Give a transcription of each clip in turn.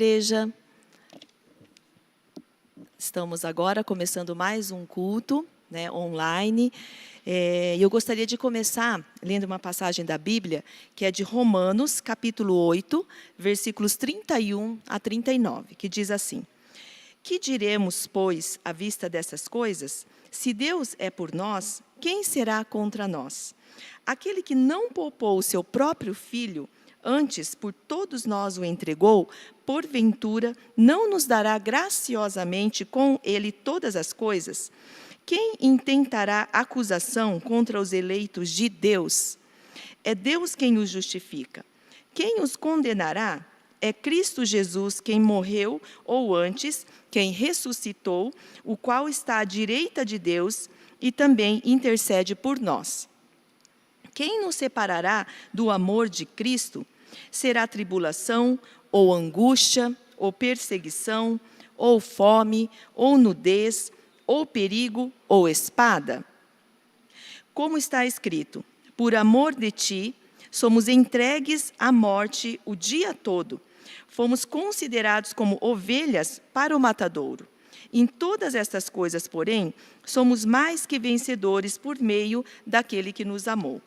Igreja, estamos agora começando mais um culto, online. Eu gostaria de começar lendo uma passagem da Bíblia, que é de Romanos, capítulo 8, versículos 31 a 39, que diz assim: Que diremos, pois, à vista dessas coisas? Se Deus é por nós, quem será contra nós? Aquele que não poupou o seu próprio filho, antes por todos nós o entregou, porventura não nos dará graciosamente com ele todas as coisas? Quem intentará acusação contra os eleitos de Deus? É Deus quem os justifica. Quem os condenará? É Cristo Jesus quem morreu, ou antes, quem ressuscitou, o qual está à direita de Deus e também intercede por nós. Quem nos separará do amor de Cristo? Será tribulação, ou angústia, ou perseguição, ou fome, ou nudez, ou perigo, ou espada? Como está escrito: por amor de ti, somos entregues à morte o dia todo. Fomos considerados como ovelhas para o matadouro. Em todas estas coisas, porém, somos mais que vencedores por meio daquele que nos amou.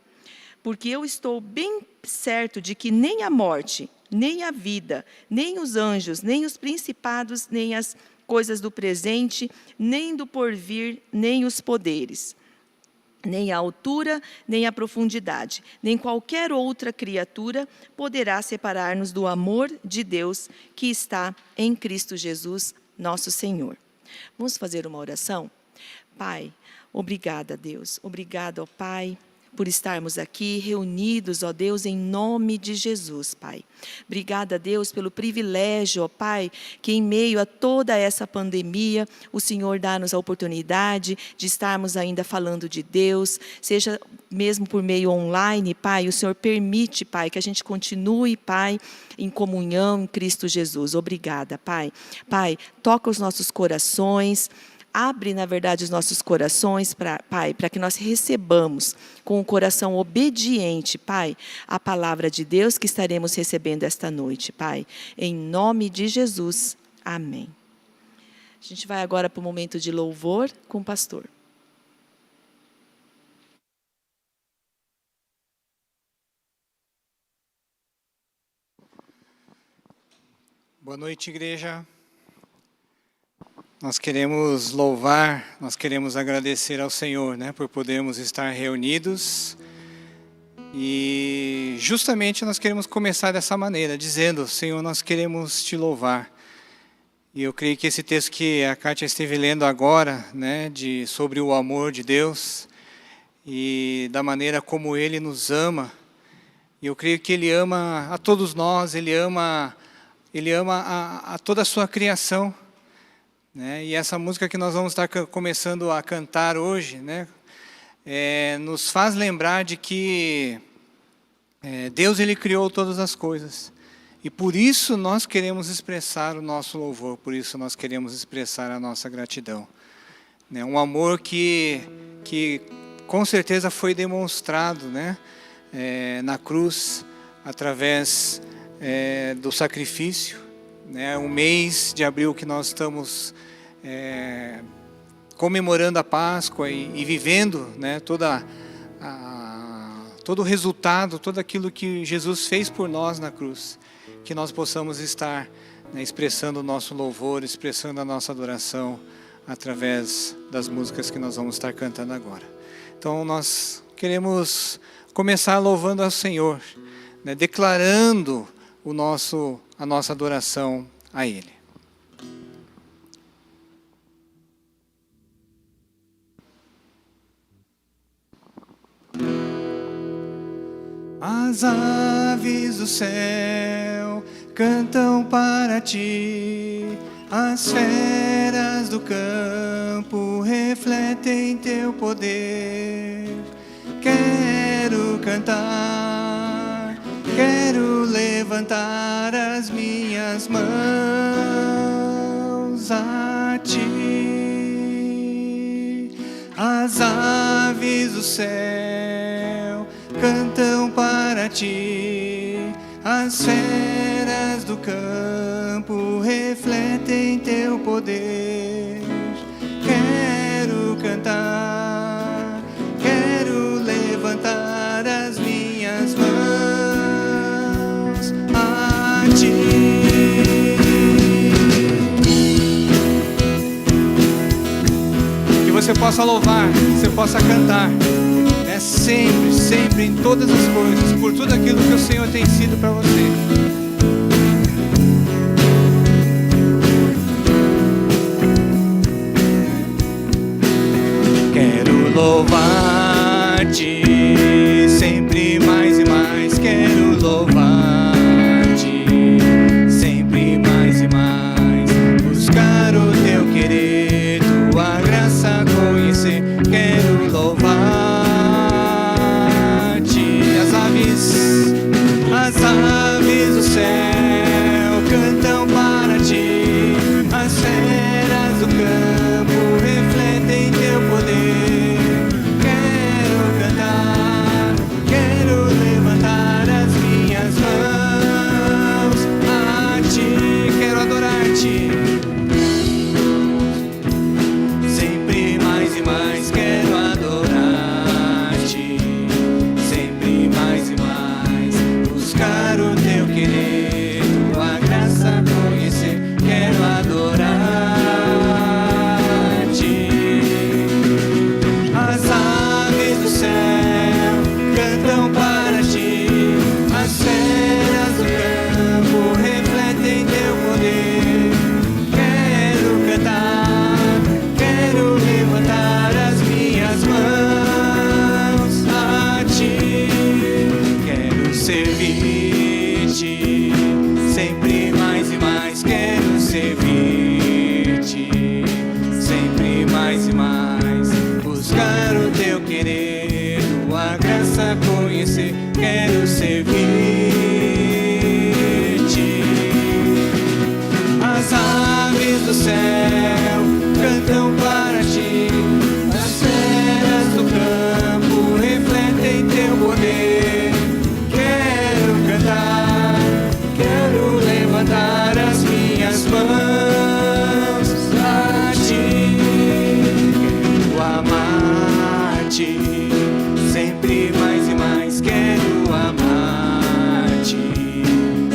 Porque eu estou bem certo de que nem a morte, nem a vida, nem os anjos, nem os principados, nem as coisas do presente, nem do porvir, nem os poderes, nem a altura, nem a profundidade, nem qualquer outra criatura poderá separar-nos do amor de Deus que está em Cristo Jesus, nosso Senhor. Vamos fazer uma oração? Pai, obrigada, Deus. Obrigada, ó Pai, por estarmos aqui reunidos, ó Deus, em nome de Jesus, Pai. Obrigada, Deus, pelo privilégio, ó Pai, que em meio a toda essa pandemia, o Senhor dá-nos a oportunidade de estarmos ainda falando de Deus, seja mesmo por meio online, Pai, o Senhor permite, Pai, que a gente continue, Pai, em comunhão em Cristo Jesus. Obrigada, Pai. Pai, toca os nossos corações, abre, na verdade, os nossos corações, Pai, para que nós recebamos com o coração obediente, Pai, a palavra de Deus que estaremos recebendo esta noite, Pai. Em nome de Jesus. Amém. A gente vai agora para o momento de louvor com o pastor. Boa noite, igreja. Nós queremos louvar, nós queremos agradecer ao Senhor, né, por podermos estar reunidos. E justamente nós queremos começar dessa maneira, dizendo: Senhor, nós queremos te louvar. E eu creio que esse texto que a Kátia esteve lendo agora, né, sobre o amor de Deus e da maneira como Ele nos ama, e eu creio que Ele ama a todos nós, Ele ama a toda a sua criação. Né? E essa música que nós vamos estar começando a cantar hoje, né, nos faz lembrar de que Deus ele criou todas as coisas. E por isso nós queremos expressar o nosso louvor, por isso nós queremos expressar a nossa gratidão. Né? Um amor que com certeza foi demonstrado, né, na cruz, através do sacrifício. Né? O mês de abril que nós estamos comemorando a Páscoa e vivendo, né, todo o resultado, tudo aquilo que Jesus fez por nós na cruz, que nós possamos estar, né, expressando o nosso louvor, expressando a nossa adoração através das músicas que nós vamos estar cantando agora. Então nós queremos começar louvando ao Senhor, né, declarando a nossa adoração a Ele. As aves do céu cantam para ti, as feras do campo refletem teu poder. Quero cantar, quero levantar as minhas mãos a ti. As aves do céu cantam para ti, as feras do campo refletem teu poder. Quero cantar, quero levantar as minhas mãos a ti. Que você possa louvar, que você possa cantar, sempre, sempre, em todas as coisas, por tudo aquilo que o Senhor tem sido para você. Quero louvar-te, sempre mais e mais, quero louvar-te, sempre mais e mais, buscar o teu querer, tua graça conhecer, quero louvar. As aves do céu cantam para ti, as feras do campo refletem teu poder. Quero cantar, quero levantar as minhas mãos a ti, quero adorar-te. Sempre mais e mais quero adorar-te, sempre mais e mais, buscar o teu querer, tua graça conhecer, quero adorar-te. As aves do céu cantam para ti, as feras do campo refletem teu poder. Quero cantar, quero levantar as minhas mãos a ti. Quero servir-te, sempre mais e mais, quero servir-te, sempre mais e mais, buscar o teu querer, tua graça conhecer, quero servir-te. As aves do céu cantam para ti, as feras do campo refletem teu poder. Quero cantar, quero levantar as minhas mãos a ti. Quero amar-te, sempre mais e mais, quero amar-te,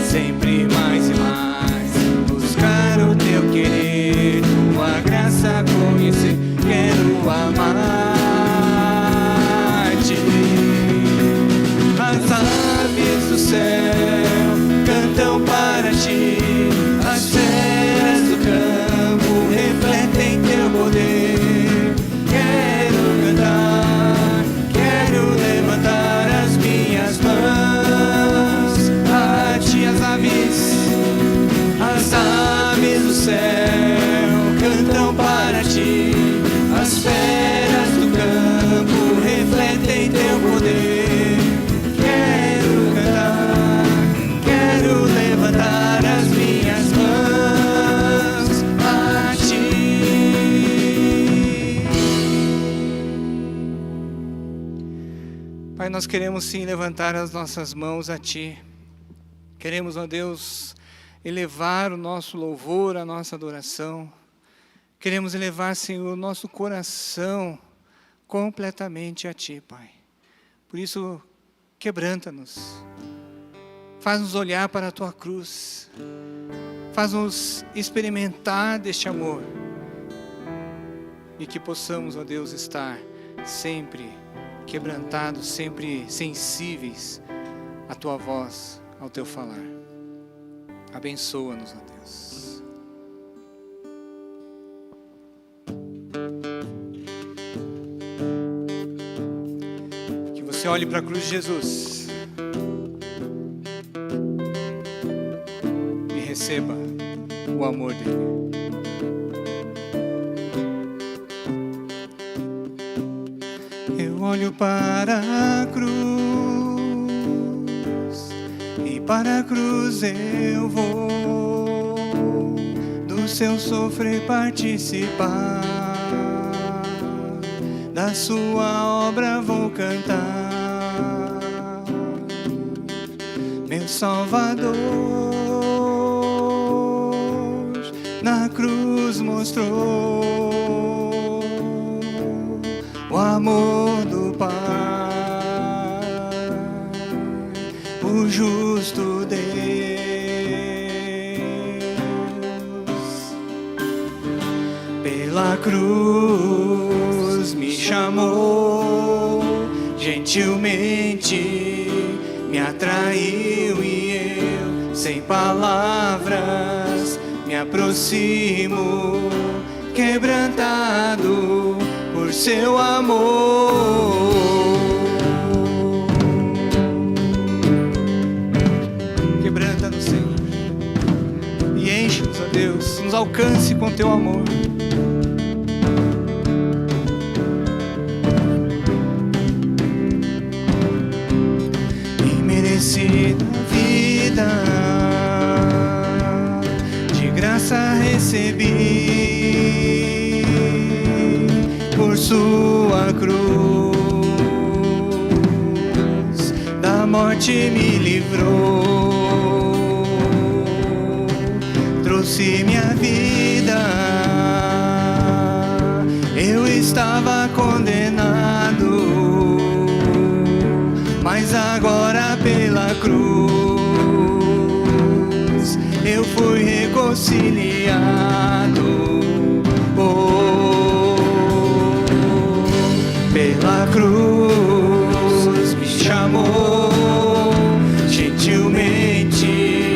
sempre mais e mais, buscar o teu querer, tua graça Pai, nós queremos sim levantar as nossas mãos a Ti. Queremos, ó Deus, elevar o nosso louvor, a nossa adoração. Queremos elevar, Senhor, o nosso coração completamente a Ti, Pai. Por isso, quebranta-nos. Faz-nos olhar para a Tua cruz. Faz-nos experimentar deste amor. E que possamos, ó Deus, estar sempre quebrantados, sempre sensíveis à Tua voz, ao Teu falar. Abençoa-nos, ó Deus. Que você olhe para a cruz de Jesus e receba o amor dele. Eu olho para a cruz e para a cruz eu vou do seu sofrer participar, da sua obra vou cantar. Meu Salvador na cruz mostrou o amor do Pai, o justo Deus. Pela cruz me chamou, gentilmente me atraiu e eu, sem palavras, me aproximo, quebrantado por seu amor. Quebranta-nos, Senhor, e enche-nos, ó Deus, nos alcance com teu amor. Imerecida vida, de graça recebi, por sua cruz, da morte me livrou, trouxe minha vida. Eu estava condenado, mas agora pela cruz eu fui reconciliado. Pela cruz me chamou, gentilmente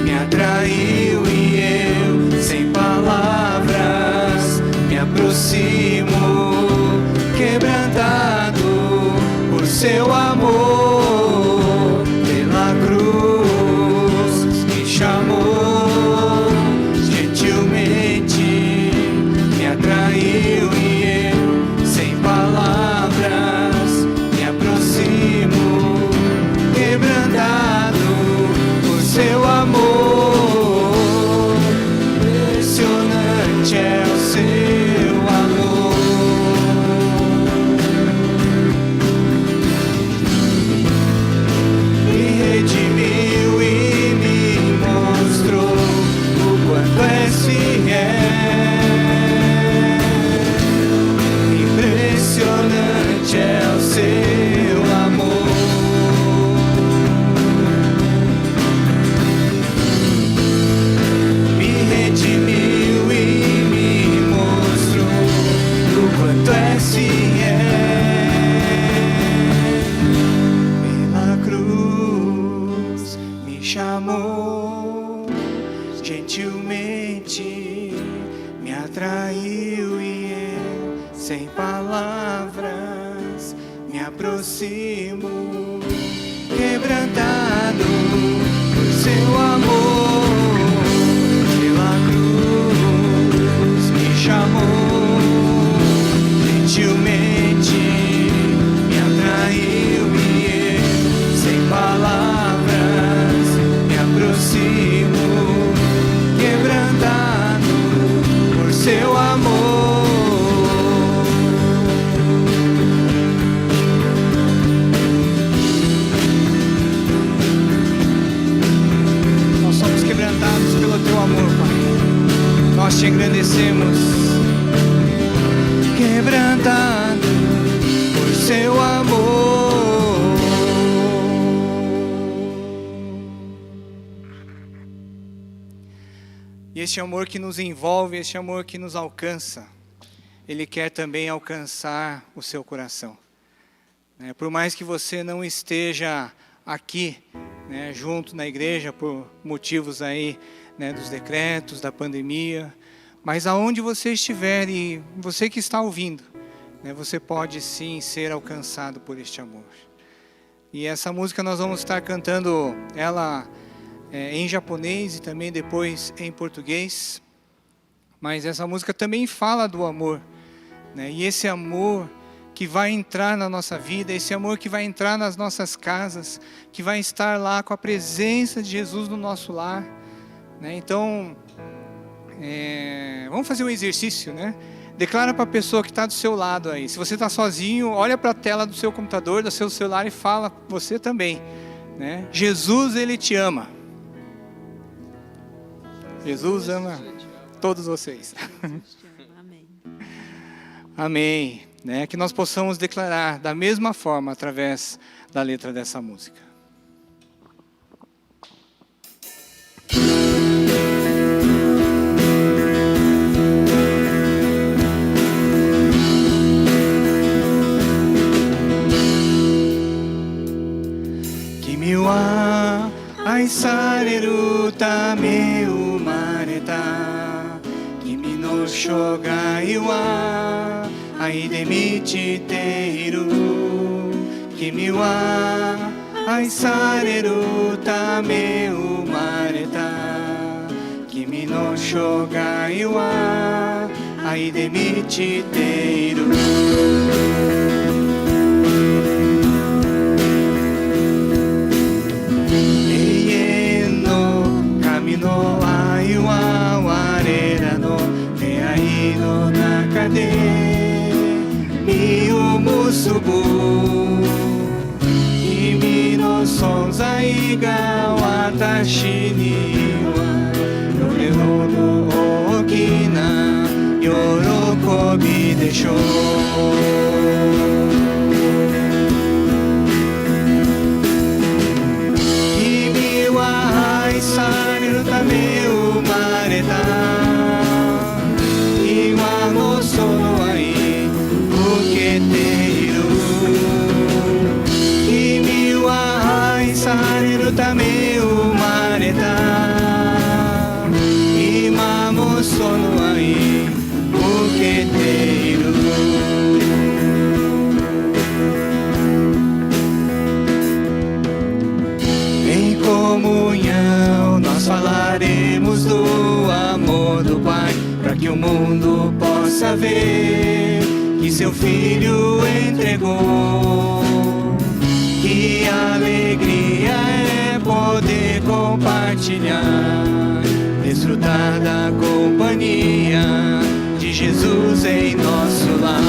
me atraiu e eu, sem palavras, me aproximo, quebrantado por seu amor. Pela cruz me chamou, gentilmente me atraiu e eu, sem palavras, me aproximo, quebrantado por seu amor. Impressionante é o seu amor. Me redimiu e me mostrou o quanto és fiel. Impressionante é o seu amor. Me redimiu e me mostrou o quanto és fiel. Pela cruz me chamou, gentilmente me atraiu e eu, sem palavras, me aproximo, quebrantado por seu amor. Pela cruz me chamou, gentilmente me atraiu e eu, sem palavras, me aproximo, quebrantado por seu amor. engrandecemos, quebrantado por seu amor. E este amor que nos envolve, este amor que nos alcança, Ele quer também alcançar o seu coração. Por mais que você não esteja aqui, junto na igreja, por motivos aí, dos decretos, da pandemia, mas aonde você estiver e você que está ouvindo, você pode sim ser alcançado por este amor. E essa música nós vamos estar cantando ela em japonês e também depois em português, mas essa música também fala do amor, e esse amor que vai entrar na nossa vida, esse amor que vai entrar nas nossas casas, que vai estar lá com a presença de Jesus no nosso lar. Então, vamos fazer um exercício, Declara para a pessoa que está do seu lado aí. Se você está sozinho, olha para a tela do seu computador, do seu celular e fala, você também, Jesus, Ele te ama. Jesus ama todos vocês. Amém. Amém. Que nós possamos declarar da mesma forma através da letra dessa música. Kimi wa aisareru tame umareta, Kimi no shogai wa愛で満ちている。君は愛されるため生まれた。君の生涯は愛で満ちている。永遠の神の愛は我らの出会いの中で実を結ぶ。君の存在が私にはどれほど大きな喜びでしょう。君は愛されるため生まれた。今のその愛受けている。君は愛されるため生まれた。今もその愛受けている。Em comunhão nós falaremos do amor do Pai, para que o mundo possa ver que seu Filho entregou. Que alegria é poder compartilhar, desfrutar da companhia de Jesus em nosso lar.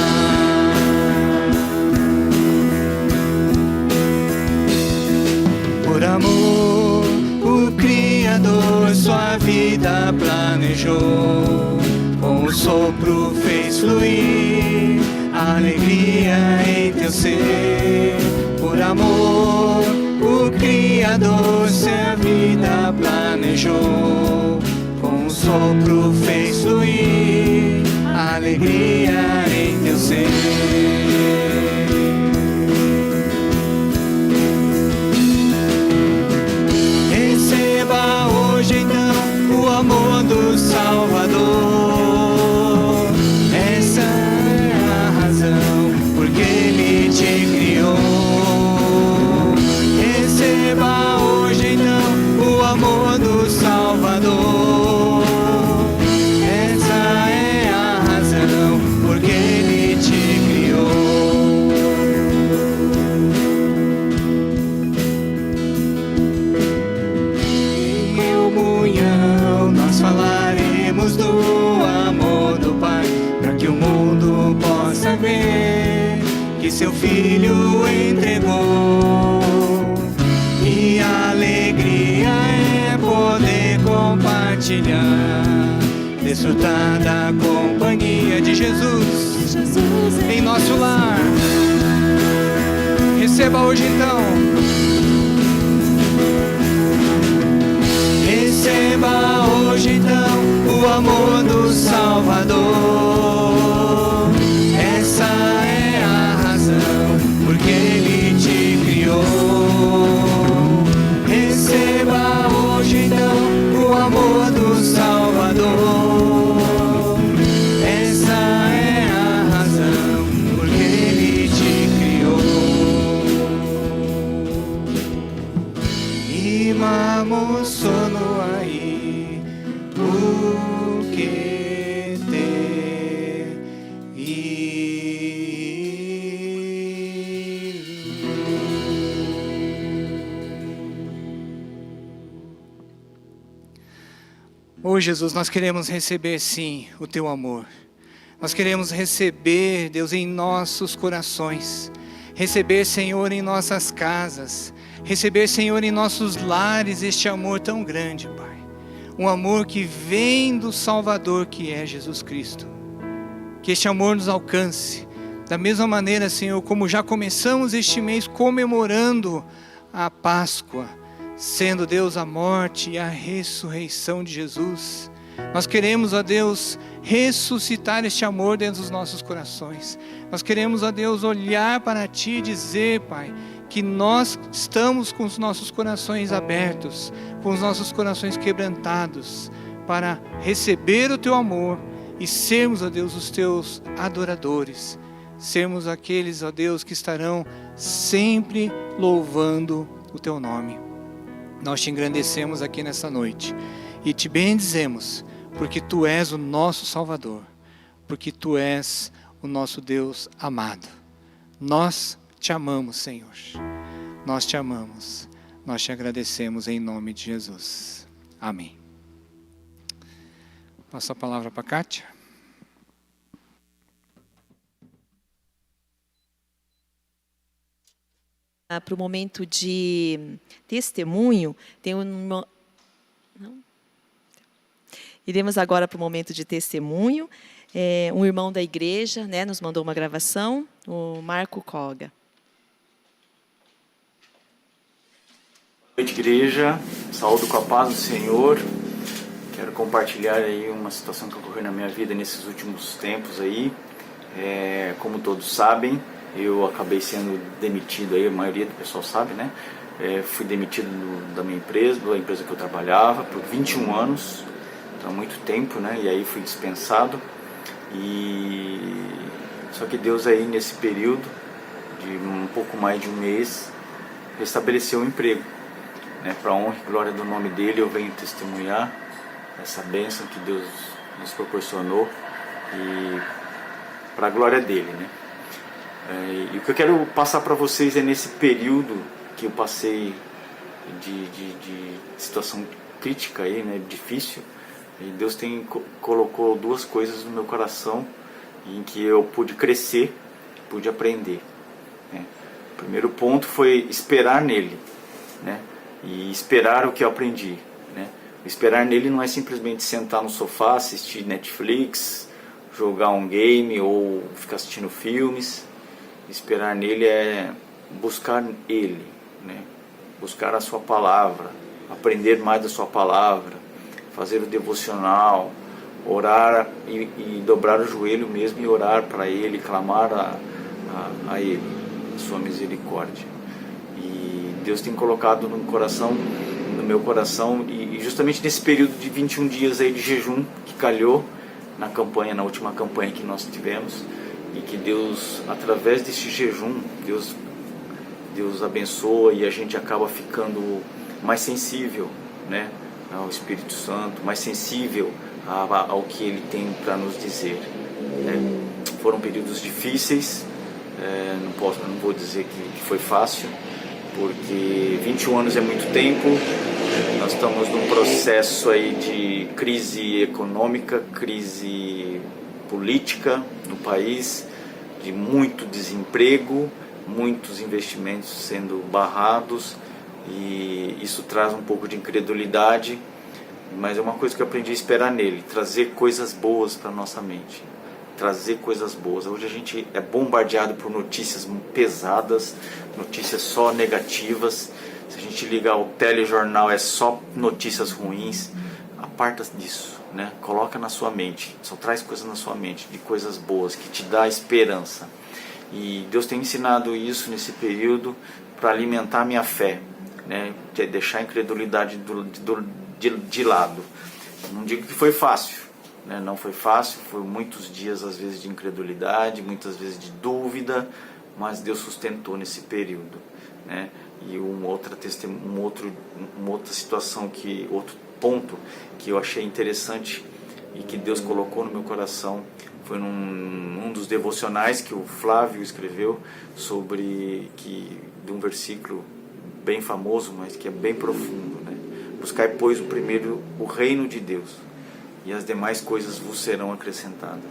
Por amor, o Criador sua vida planejou. Com o sopro fez fluir a alegria em teu ser. Por amor, o Criador sua vida planejou. Com o sopro fez fluir a alegria em teu ser. Receba hoje então o amor do Salvador. Essa é a razão porque Ele te criou. Receba hoje então o amor do Salvador. Essa é a razão porque Ele te criou. Em comunhão nós falaremos do amor do Pai, para que o mundo possa ver que seu Filho entregou. E a alegria é poder compartilhar, desfrutar em nosso lar. Receba hoje então. Receba hoje então o amor do Salvador. Essa é a razão porque Ele te criou. Receba hoje então o amor do Salvador. Essa é a razão porque Ele te criou. E vamos sono aí o que te Oh, Jesus, nós queremos receber, sim, o Teu amor. Nós queremos receber, Deus, em nossos corações. Receber, Senhor, em nossas casas. Receber, Senhor, em nossos lares este amor tão grande, Pai. Um amor que vem do Salvador, que é Jesus Cristo. Que este amor nos alcance. Da mesma maneira, Senhor, como já começamos este mês comemorando a Páscoa, sendo, Deus, a morte e a ressurreição de Jesus. Nós queremos, ó Deus, ressuscitar este amor dentro dos nossos corações. Nós queremos, ó Deus, olhar para Ti e dizer, Pai, que nós estamos com os nossos corações abertos, com os nossos corações quebrantados, para receber o Teu amor e sermos, ó Deus, os Teus adoradores. Sermos aqueles, ó Deus, que estarão sempre louvando o Teu nome. Nós Te engrandecemos aqui nessa noite e Te bendizemos, porque Tu és o nosso Salvador, porque Tu és o nosso Deus amado. Nós Te amamos, Senhor. Nós Te amamos. Nós Te agradecemos em nome de Jesus. Amém. Passo a palavra para a Kátia. Para o momento de testemunho, tem uma... Não? Iremos agora para o momento de testemunho. Um irmão da igreja, né, nos mandou uma gravação, o Marco Koga. Boa noite, igreja. Saúdo com a paz do Senhor. Quero compartilhar aí uma situação que ocorreu na minha vida nesses últimos tempos aí. Como todos sabem, eu acabei sendo demitido aí, a maioria do pessoal sabe, né? Fui demitido da minha empresa, da empresa que eu trabalhava, por 21 anos, então há muito tempo, né? E aí fui dispensado. Só que Deus aí nesse período, de um pouco mais de um mês, restabeleceu o emprego. Né? Para a honra e glória do nome dele, eu venho testemunhar essa bênção que Deus nos proporcionou e para a glória dele, né? E o que eu quero passar para vocês é nesse período que eu passei de situação crítica aí, né, difícil, e Deus colocou duas coisas no meu coração em que eu pude crescer, pude aprender, né? O primeiro ponto foi esperar nele, né? E esperar o que eu aprendi, né? Esperar nele não é simplesmente sentar no sofá, assistir Netflix, jogar um game ou ficar assistindo filmes. Esperar nele é buscar ele, né? Buscar a sua palavra, aprender mais da sua palavra, fazer o devocional, orar e dobrar o joelho mesmo e orar para ele, clamar a ele, a sua misericórdia. E Deus tem colocado no meu coração, e justamente nesse período de 21 dias aí de jejum que calhou na última campanha que nós tivemos, e que Deus, através desse jejum, Deus abençoa e a gente acaba ficando mais sensível, né, ao Espírito Santo, mais sensível ao que Ele tem para nos dizer, né? Foram períodos difíceis, não vou dizer que foi fácil, porque 21 anos é muito tempo. Nós estamos num processo aí de crise econômica, crise política no país, de muito desemprego, muitos investimentos sendo barrados, e isso traz um pouco de incredulidade, mas é uma coisa que eu aprendi a esperar nele, trazer coisas boas para nossa mente, trazer coisas boas. Hoje a gente é bombardeado por notícias pesadas, notícias só negativas. Se a gente ligar o telejornal, é só notícias ruins. Aparta disso, né? Coloca na sua mente, só traz coisas na sua mente, de coisas boas, que te dá esperança. E Deus tem ensinado isso nesse período para alimentar a minha fé, né? Deixar a incredulidade de lado. Não digo que foi fácil, né? Não foi fácil, foi muitos dias às vezes de incredulidade, muitas vezes de dúvida, mas Deus sustentou nesse período, né? E uma outra situação, outro ponto que eu achei interessante e que Deus colocou no meu coração foi num dos devocionais que o Flávio escreveu de um versículo bem famoso, mas que é bem profundo, né? Buscai, pois, o reino de Deus, e as demais coisas vos serão acrescentadas.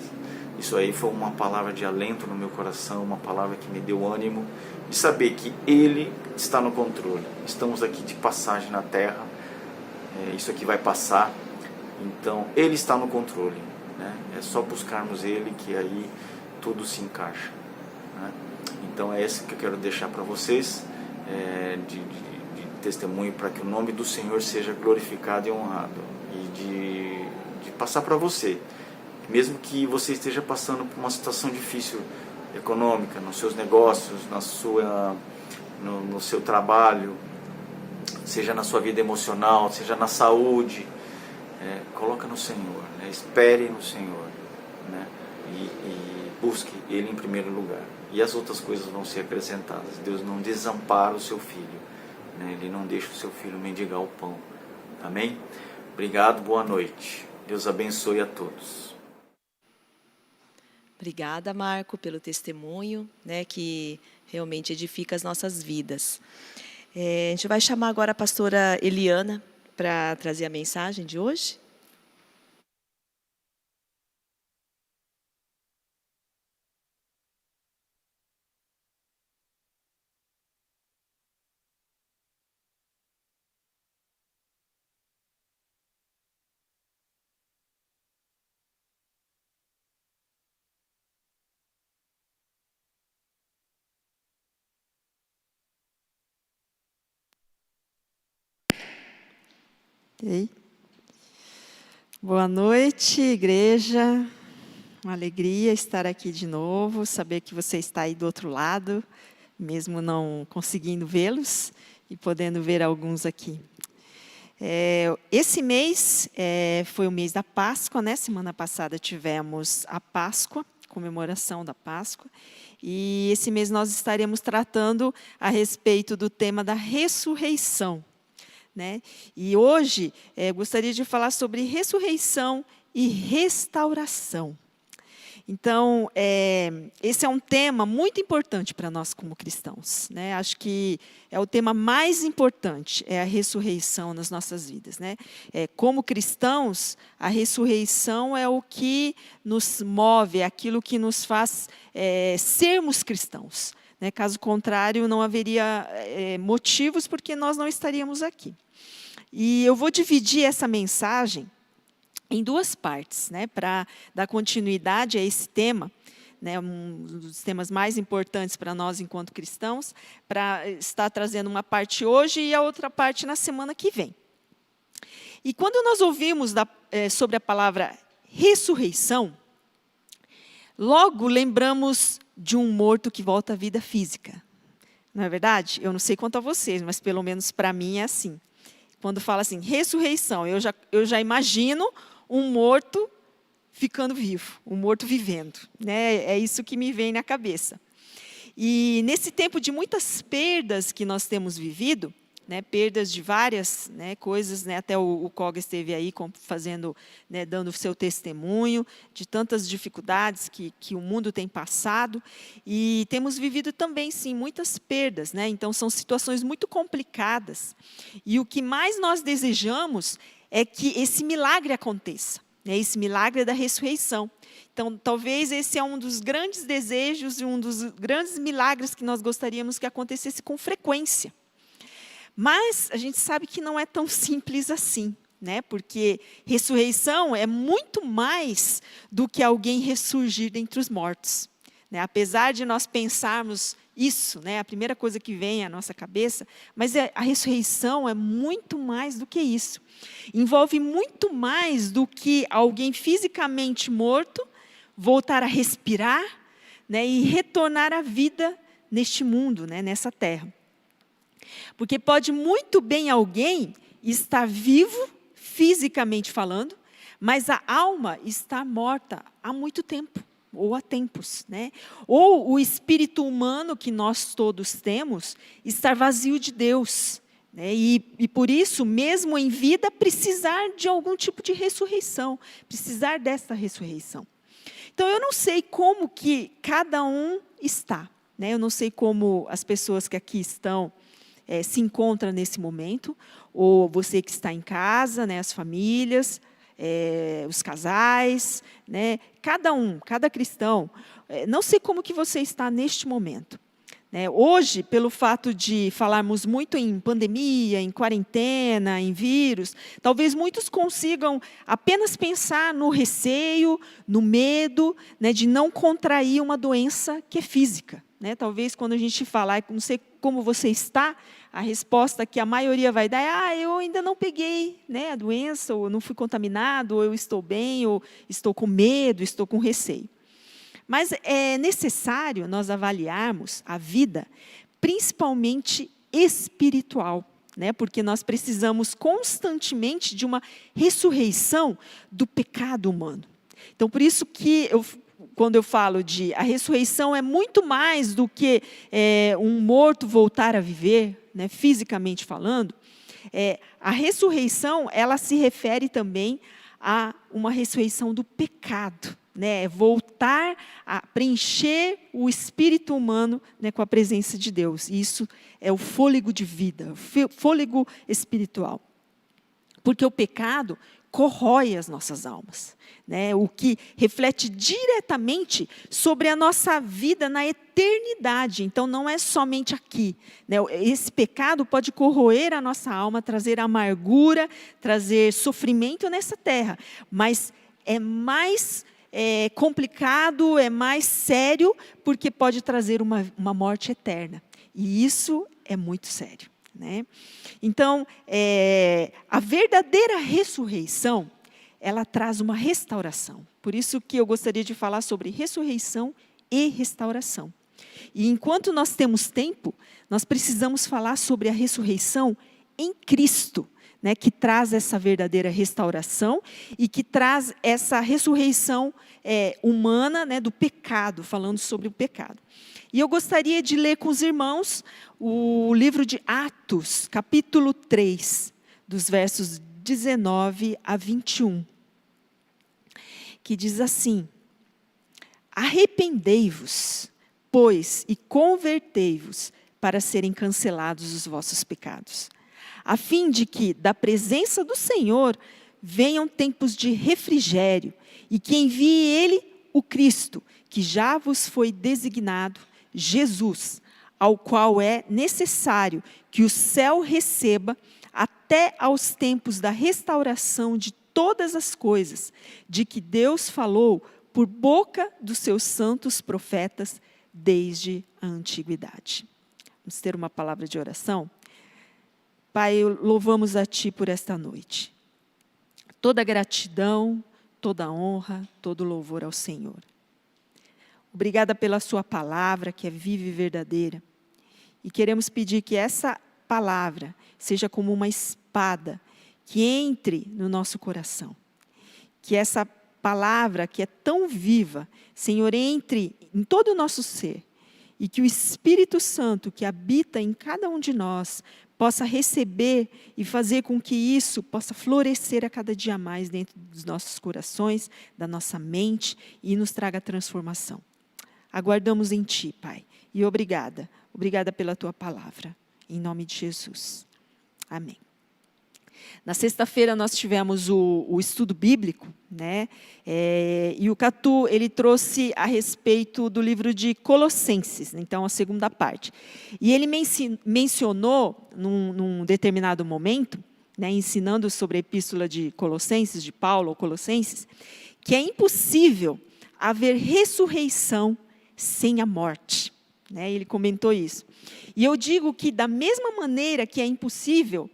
Isso aí foi uma palavra de alento no meu coração, uma palavra que me deu ânimo de saber que Ele está no controle. Estamos aqui de passagem na terra, isso aqui vai passar, então Ele está no controle, né? É só buscarmos Ele que aí tudo se encaixa, né? Então é esse que eu quero deixar para vocês, de testemunho, para que o nome do Senhor seja glorificado e honrado, e de passar para você, mesmo que você esteja passando por uma situação difícil econômica, nos seus negócios, no seu trabalho, seja na sua vida emocional, seja na saúde, coloca no Senhor, né? Espere no Senhor, né? E busque Ele em primeiro lugar, e as outras coisas vão ser acrescentadas. Deus não desampara o seu filho, né? Ele não deixa o seu filho mendigar o pão. Amém? Obrigado, boa noite. Deus abençoe a todos. Obrigada, Marco, pelo testemunho, né, que realmente edifica as nossas vidas. A gente vai chamar agora a pastora Eliana para trazer a mensagem de hoje. Okay. Boa noite, igreja. Uma alegria estar aqui de novo, saber que você está aí do outro lado, mesmo não conseguindo vê-los e podendo ver alguns aqui. Esse mês foi o mês da Páscoa, né? Semana passada tivemos a Páscoa, comemoração da Páscoa, e esse mês nós estaremos tratando a respeito do tema da ressurreição, né? E hoje gostaria de falar sobre ressurreição e restauração. Então, esse é um tema muito importante para nós como cristãos, né? Acho que é o tema mais importante, a ressurreição nas nossas vidas, né? Como cristãos, a ressurreição é o que nos move, é aquilo que nos faz sermos cristãos, né? Caso contrário, não haveria motivos porque nós não estaríamos aqui. E eu vou dividir essa mensagem em duas partes, né, para dar continuidade a esse tema, né, um dos temas mais importantes para nós enquanto cristãos, para estar trazendo uma parte hoje e a outra parte na semana que vem. E quando nós ouvimos sobre a palavra ressurreição, logo lembramos de um morto que volta à vida física. Não é verdade? Eu não sei quanto a vocês, mas pelo menos para mim é assim. Quando fala assim, ressurreição, eu já imagino um morto ficando vivo, um morto vivendo, né? É isso que me vem na cabeça. E nesse tempo de muitas perdas que nós temos vivido, né, perdas de várias, né, coisas, né, até o Koga esteve aí fazendo, né, dando o seu testemunho de tantas dificuldades que o mundo tem passado, e temos vivido também, sim, muitas perdas, né? Então são situações muito complicadas, e o que mais nós desejamos é que esse milagre aconteça, né, esse milagre da ressurreição. Então, talvez esse é um dos grandes desejos e um dos grandes milagres que nós gostaríamos que acontecesse com frequência. Mas a gente sabe que não é tão simples assim, né? Porque ressurreição é muito mais do que alguém ressurgir dentre os mortos, né? Apesar de nós pensarmos isso, né? A primeira coisa que vem à nossa cabeça, mas a ressurreição é muito mais do que isso. Envolve muito mais do que alguém fisicamente morto voltar a respirar, né? E retornar à vida neste mundo, né? Nessa terra. Porque pode muito bem alguém estar vivo, fisicamente falando, mas a alma está morta há muito tempo, ou há tempos, né? Ou o espírito humano que nós todos temos estar vazio de Deus, né? E por isso, mesmo em vida, precisar de algum tipo de ressurreição, precisar dessa ressurreição. Então, eu não sei como que cada um está, né? Eu não sei como as pessoas que aqui estão se encontram nesse momento, ou você que está em casa, né, as famílias, os casais, né, cada cristão. Não sei como que você está neste momento. Né? Hoje, pelo fato de falarmos muito em pandemia, em quarentena, em vírus, talvez muitos consigam apenas pensar no receio, no medo, né, de não contrair uma doença que é física. Né? Talvez quando a gente falar, não sei como você está, a resposta que a maioria vai dar é: eu ainda não peguei, né, a doença, ou não fui contaminado, ou eu estou bem, ou estou com medo, estou com receio. Mas é necessário nós avaliarmos a vida, principalmente espiritual, né? Porque nós precisamos constantemente de uma ressurreição do pecado humano. Então, por isso que quando eu falo de a ressurreição é muito mais do que um morto voltar a viver, né, fisicamente falando. A ressurreição, ela se refere também a uma ressurreição do pecado, né, voltar a preencher o espírito humano, né, com a presença de Deus. E isso é o fôlego de vida, o fôlego espiritual. Porque o pecado corrói as nossas almas, né? O que reflete diretamente sobre a nossa vida na eternidade. Então, não é somente aqui, né? Esse pecado pode corroer a nossa alma, trazer amargura, trazer sofrimento nessa terra, mas é mais complicado, é mais sério, porque pode trazer uma morte eterna. E isso é muito sério. Né? Então, a verdadeira ressurreição, ela traz uma restauração. Por isso que eu gostaria de falar sobre ressurreição e restauração. E enquanto nós temos tempo, nós precisamos falar sobre a ressurreição em Cristo, né, que traz essa verdadeira restauração e que traz essa ressurreição humana, né, do pecado, falando sobre o pecado. E eu gostaria de ler com os irmãos o livro de Atos, capítulo 3, dos versos 19 a 21, que diz assim: arrependei-vos, pois, e convertei-vos para serem cancelados os vossos pecados, a fim de que, da presença do Senhor, venham tempos de refrigério, e que envie Ele o Cristo, que já vos foi designado, Jesus, ao qual é necessário que o céu receba até aos tempos da restauração de todas as coisas, de que Deus falou por boca dos seus santos profetas desde a antiguidade. Vamos ter uma palavra de oração? Pai, louvamos a Ti por esta noite. Toda gratidão, toda honra, todo louvor ao Senhor. Obrigada pela sua palavra, que é viva e verdadeira. E queremos pedir que essa palavra seja como uma espada que entre no nosso coração. Que essa palavra que é tão viva, Senhor, entre em todo o nosso ser. E que o Espírito Santo que habita em cada um de nós possa receber e fazer com que isso possa florescer a cada dia mais dentro dos nossos corações, da nossa mente, e nos traga transformação. Aguardamos em Ti, Pai. E obrigada. Obrigada pela Tua palavra. Em nome de Jesus. Amém. Na sexta-feira nós tivemos o estudo bíblico, né? E o Catu, ele trouxe a respeito do livro de Colossenses, então a segunda parte. E ele mencionou, num determinado momento, né, ensinando sobre a epístola de Colossenses, de Paulo, ou Colossenses, que é impossível haver ressurreição sem a morte. Né? Ele comentou isso. E eu digo que, da mesma maneira que é impossível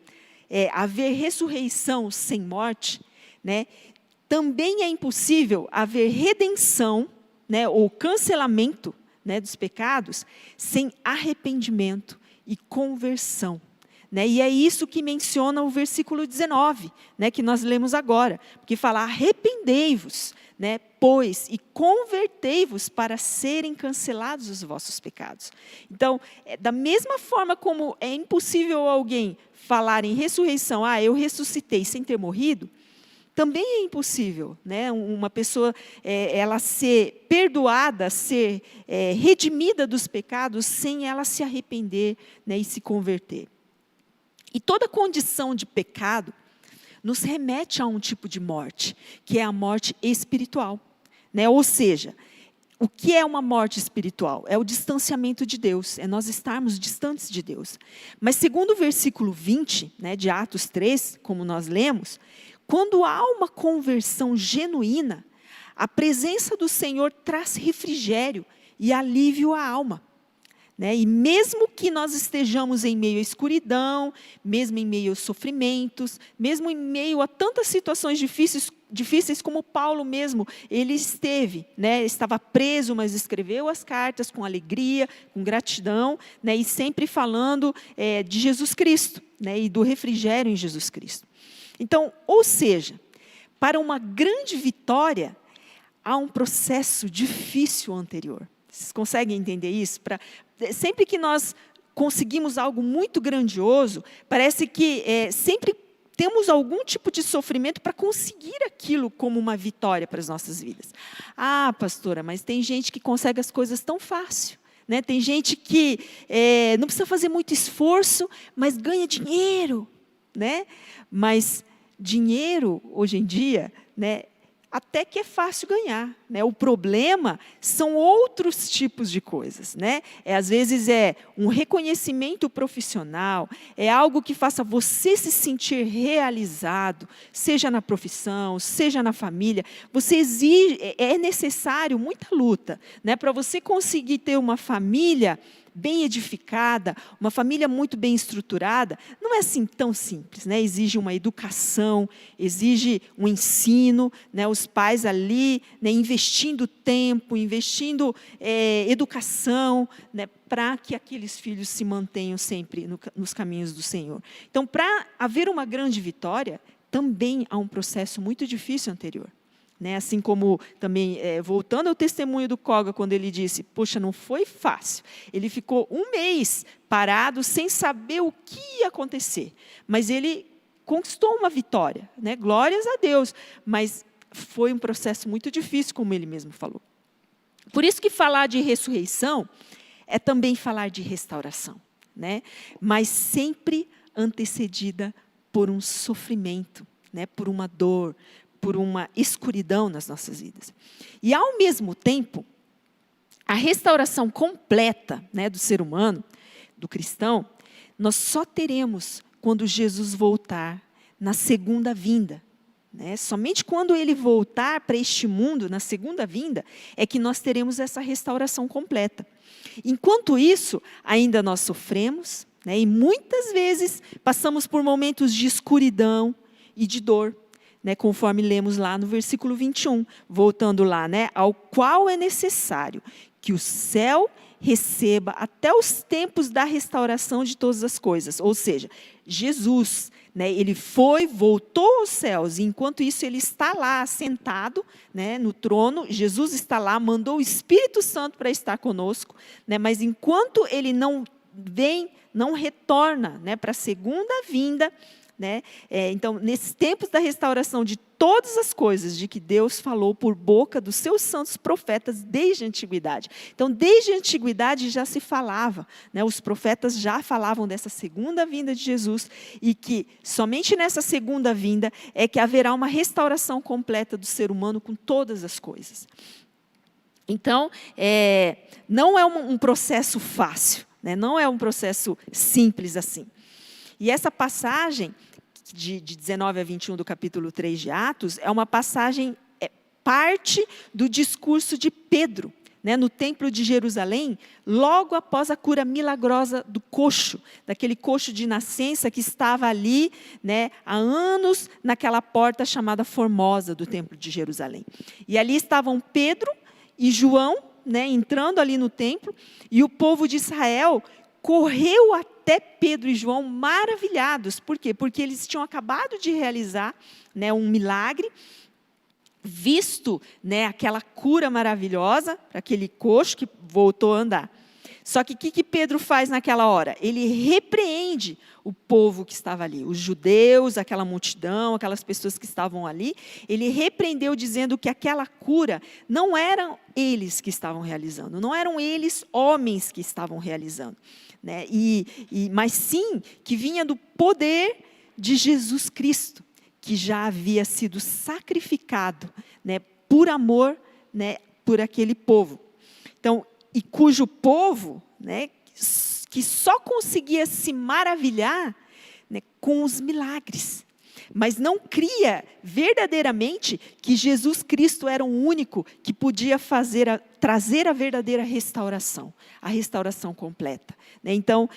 haver ressurreição sem morte, né, também é impossível haver redenção, né, ou cancelamento, né, dos pecados, sem arrependimento e conversão. Né? E é isso que menciona o versículo 19, né, que nós lemos agora, que fala: arrependei-vos, né, pois, e convertei-vos para serem cancelados os vossos pecados. Então, da mesma forma como é impossível alguém falar em ressurreição, eu ressuscitei sem ter morrido, também é impossível, né, uma pessoa ela ser perdoada, ser redimida dos pecados, sem ela se arrepender, né, e se converter. E toda condição de pecado nos remete a um tipo de morte, que é a morte espiritual. Né? Ou seja, o que é uma morte espiritual? É o distanciamento de Deus, é nós estarmos distantes de Deus. Mas segundo o versículo 20, né, de Atos 3, como nós lemos, quando há uma conversão genuína, a presença do Senhor traz refrigério e alívio à alma. Né? E mesmo que nós estejamos em meio à escuridão, mesmo em meio aos sofrimentos, mesmo em meio a tantas situações difíceis como Paulo mesmo, ele esteve, né? Estava preso, mas escreveu as cartas com alegria, com gratidão, né? E sempre falando de Jesus Cristo, né? E do refrigério em Jesus Cristo. Então, ou seja, para uma grande vitória, há um processo difícil anterior. Vocês conseguem entender isso? Sempre que nós conseguimos algo muito grandioso, parece que sempre temos algum tipo de sofrimento para conseguir aquilo como uma vitória para as nossas vidas. Pastora, mas tem gente que consegue as coisas tão fácil. Né? Tem gente que não precisa fazer muito esforço, mas ganha dinheiro. Né? Mas dinheiro, hoje em dia, né, até que é fácil ganhar. Né? O problema são outros tipos de coisas. Né? Às vezes é um reconhecimento profissional, é algo que faça você se sentir realizado, seja na profissão, seja na família. É necessário muita luta, né, para você conseguir ter uma família bem edificada, uma família muito bem estruturada. Não é assim tão simples, né? Exige uma educação, exige um ensino, né? Os pais ali, né, investindo tempo, investindo educação, né, para que aqueles filhos se mantenham sempre nos caminhos do Senhor. Então, para haver uma grande vitória, também há um processo muito difícil anterior. Né? Assim como também, voltando ao testemunho do Koga, quando ele disse, poxa, não foi fácil. Ele ficou 1 mês parado, sem saber o que ia acontecer. Mas ele conquistou uma vitória, né? Glórias a Deus. Mas foi um processo muito difícil, como ele mesmo falou. Por isso que falar de ressurreição é também falar de restauração. Né? Mas sempre antecedida por um sofrimento, né? Por uma dor, por uma escuridão nas nossas vidas. E, ao mesmo tempo, a restauração completa, né, do ser humano, do cristão, nós só teremos quando Jesus voltar na segunda vinda. Né? Somente quando Ele voltar para este mundo, na segunda vinda, é que nós teremos essa restauração completa. Enquanto isso, ainda nós sofremos, né, e muitas vezes passamos por momentos de escuridão e de dor. Né, conforme lemos lá no versículo 21, voltando lá, né, ao qual é necessário que o céu receba até os tempos da restauração de todas as coisas. Ou seja, Jesus, né, ele voltou aos céus, e enquanto isso ele está lá sentado, né, no trono, Jesus está lá, mandou o Espírito Santo para estar conosco, né, mas enquanto ele não vem, não retorna, né, para a segunda vinda, né? Então, nesses tempos da restauração de todas as coisas de que Deus falou por boca dos seus santos profetas desde a antiguidade. Então, desde a antiguidade já se falava, né? Os profetas já falavam dessa segunda vinda de Jesus e que somente nessa segunda vinda é que haverá uma restauração completa do ser humano com todas as coisas. Então, não é um processo fácil, né? Não é um processo simples assim. E essa passagem de 19 a 21 do capítulo 3 de Atos, é uma passagem, parte do discurso de Pedro, né, no templo de Jerusalém, logo após a cura milagrosa do coxo, daquele coxo de nascença que estava ali, né, há anos naquela porta chamada Formosa do templo de Jerusalém. E ali estavam Pedro e João, né, entrando ali no templo, e o povo de Israel correu até Pedro e João maravilhados. Por quê? Porque eles tinham acabado de realizar, né, um milagre, visto, né, aquela cura maravilhosa para aquele coxo que voltou a andar. Só que o que Pedro faz naquela hora? Ele repreende o povo que estava ali, os judeus, aquela multidão, aquelas pessoas que estavam ali. Ele repreendeu dizendo que aquela cura não eram eles que estavam realizando, não eram eles homens que estavam realizando, né? Mas sim que vinha do poder de Jesus Cristo, que já havia sido sacrificado, né, por amor, né, por aquele povo. Então, e cujo povo, né, que só conseguia se maravilhar, né, com os milagres, mas não cria verdadeiramente que Jesus Cristo era o único que podia trazer a verdadeira restauração, a restauração completa, né? Então,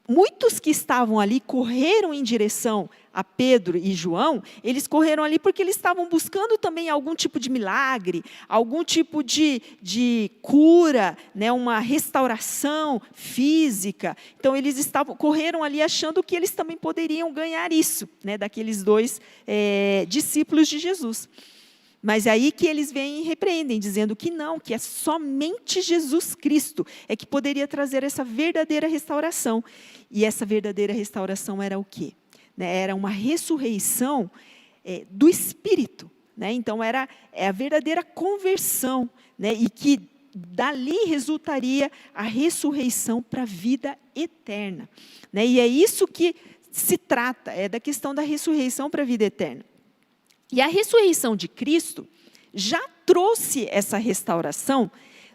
muitos que estavam ali correram em direção a Pedro e João, eles correram ali porque eles estavam buscando também algum tipo de milagre, algum tipo de cura, né, uma restauração física. Então, eles correram ali achando que eles também poderiam ganhar isso, né, daqueles dois discípulos de Jesus. Mas é aí que eles vêm e repreendem, dizendo que não, que é somente Jesus Cristo é que poderia trazer essa verdadeira restauração. E essa verdadeira restauração era o quê? Era uma ressurreição do Espírito, né? Então, era a verdadeira conversão, né? E que dali resultaria a ressurreição para a vida eterna, né? E é isso que se trata, é da questão da ressurreição para a vida eterna. E a ressurreição de Cristo já trouxe essa restauração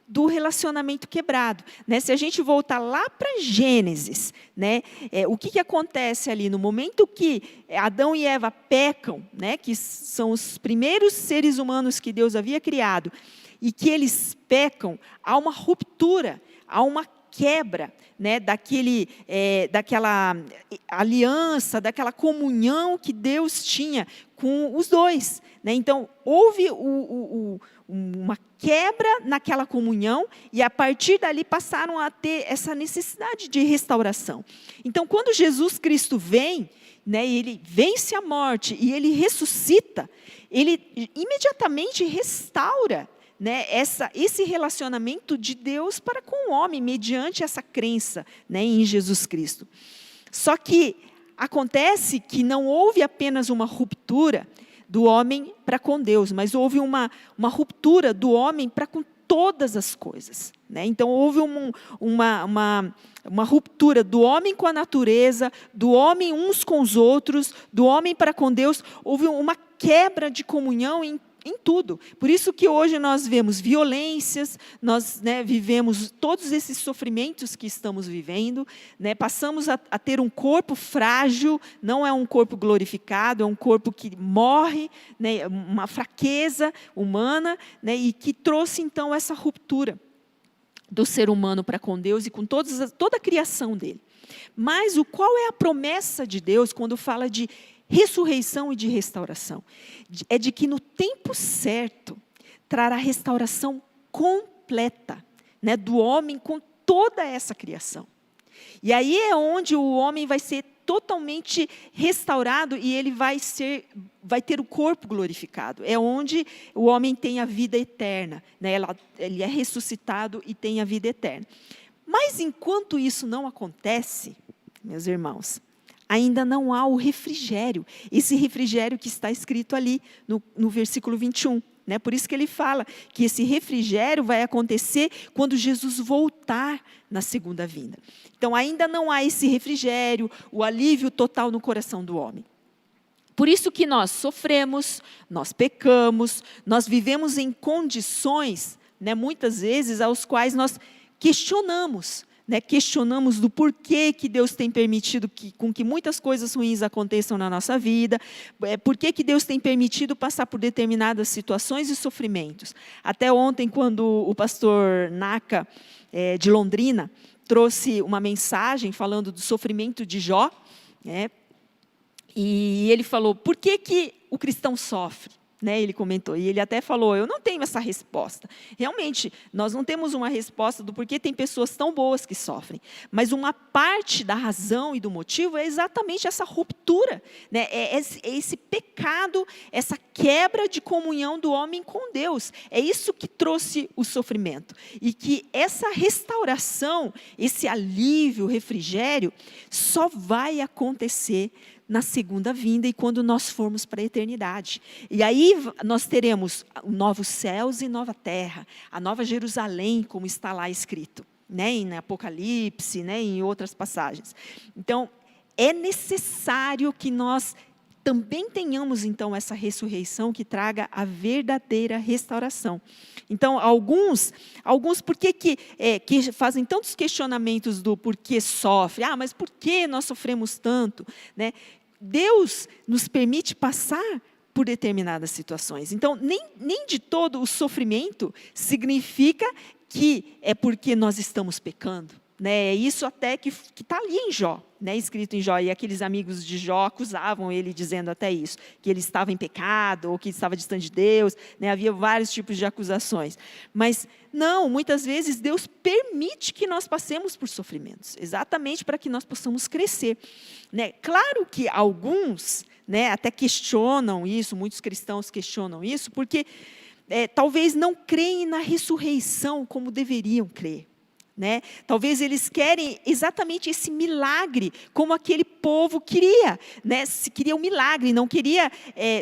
do relacionamento quebrado, né? Se a gente voltar lá para Gênesis, né, o que acontece ali no momento que Adão e Eva pecam, né, que são os primeiros seres humanos que Deus havia criado, e que eles pecam, há uma ruptura, há uma quebra, né, daquela aliança, daquela comunhão que Deus tinha com os dois, né? Então, houve uma quebra naquela comunhão, e a partir dali passaram a ter essa necessidade de restauração. Então, quando Jesus Cristo vem, né, ele vence a morte e ele ressuscita, ele imediatamente restaura, né, esse relacionamento de Deus para com o homem, mediante essa crença, né, em Jesus Cristo. Só que acontece que não houve apenas uma ruptura do homem para com Deus, mas houve uma ruptura do homem para com todas as coisas, né? Então, houve uma ruptura do homem com a natureza, do homem uns com os outros, do homem para com Deus. Houve uma quebra de comunhão em tudo. Por isso que hoje nós vemos violências, nós, né, vivemos todos esses sofrimentos que estamos vivendo, né, passamos a ter um corpo frágil, não é um corpo glorificado, é um corpo que morre, né, uma fraqueza humana, né, e que trouxe então essa ruptura do ser humano para com Deus e com toda a criação dele. Mas qual é a promessa de Deus quando fala de ressurreição e de restauração? É de que no tempo certo trará restauração completa, né, do homem com toda essa criação. E aí é onde o homem vai ser totalmente restaurado e ele vai ter o corpo glorificado. É onde o homem tem a vida eterna, né? Ele é ressuscitado e tem a vida eterna. Mas enquanto isso não acontece, meus irmãos, ainda não há o refrigério, esse refrigério que está escrito ali no versículo 21. Né? Por isso que ele fala que esse refrigério vai acontecer quando Jesus voltar na segunda vinda. Então, ainda não há esse refrigério, o alívio total no coração do homem. Por isso que nós sofremos, nós pecamos, nós vivemos em condições, né, muitas vezes, aos quais nós questionamos, né, questionamos do porquê que Deus tem permitido com que muitas coisas ruins aconteçam na nossa vida, por que Deus tem permitido passar por determinadas situações e sofrimentos. Até ontem, quando o pastor Naka, de Londrina, trouxe uma mensagem falando do sofrimento de Jó, né, e ele falou, por que o cristão sofre? Né, ele comentou, e ele até falou, eu não tenho essa resposta. Realmente, nós não temos uma resposta do porquê tem pessoas tão boas que sofrem. Mas uma parte da razão e do motivo é exatamente essa ruptura, né, é esse pecado, essa quebra de comunhão do homem com Deus. É isso que trouxe o sofrimento. E que essa restauração, esse alívio, refrigério, só vai acontecer na segunda vinda e quando nós formos para a eternidade. E aí nós teremos novos céus e nova terra, a nova Jerusalém, como está lá escrito, né, em Apocalipse, né, em outras passagens. Então, é necessário que nós também tenhamos, então, essa ressurreição que traga a verdadeira restauração. Então, alguns por que fazem tantos questionamentos do porquê sofre? Mas por que nós sofremos tanto? Né? Deus nos permite passar por determinadas situações. Então, nem de todo o sofrimento significa que é porque nós estamos pecando. Né? É isso até que está ali em Jó, né? Escrito em Jó. E aqueles amigos de Jó acusavam ele, dizendo até isso, que ele estava em pecado, ou que estava distante de Deus. Né? Havia vários tipos de acusações. Mas, não, muitas vezes Deus permite que nós passemos por sofrimentos, exatamente para que nós possamos crescer. Né? Claro que alguns, né, até questionam isso, muitos cristãos questionam isso, porque talvez não creem na ressurreição como deveriam crer. Né? Talvez eles querem exatamente esse milagre, como aquele povo queria. Né? Se queria um milagre, não queria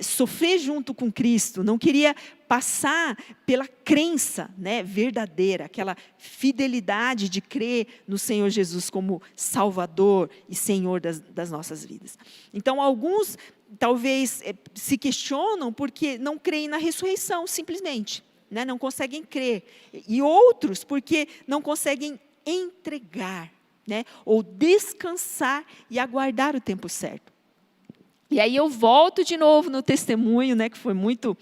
sofrer junto com Cristo, não queria passar pela crença, né, verdadeira, aquela fidelidade de crer no Senhor Jesus como Salvador e Senhor das nossas vidas. Então, alguns talvez se questionam porque não creem na ressurreição, simplesmente. Né, não conseguem crer, e outros porque não conseguem entregar, né, ou descansar e aguardar o tempo certo. E aí eu volto de novo no testemunho, né, que foi muito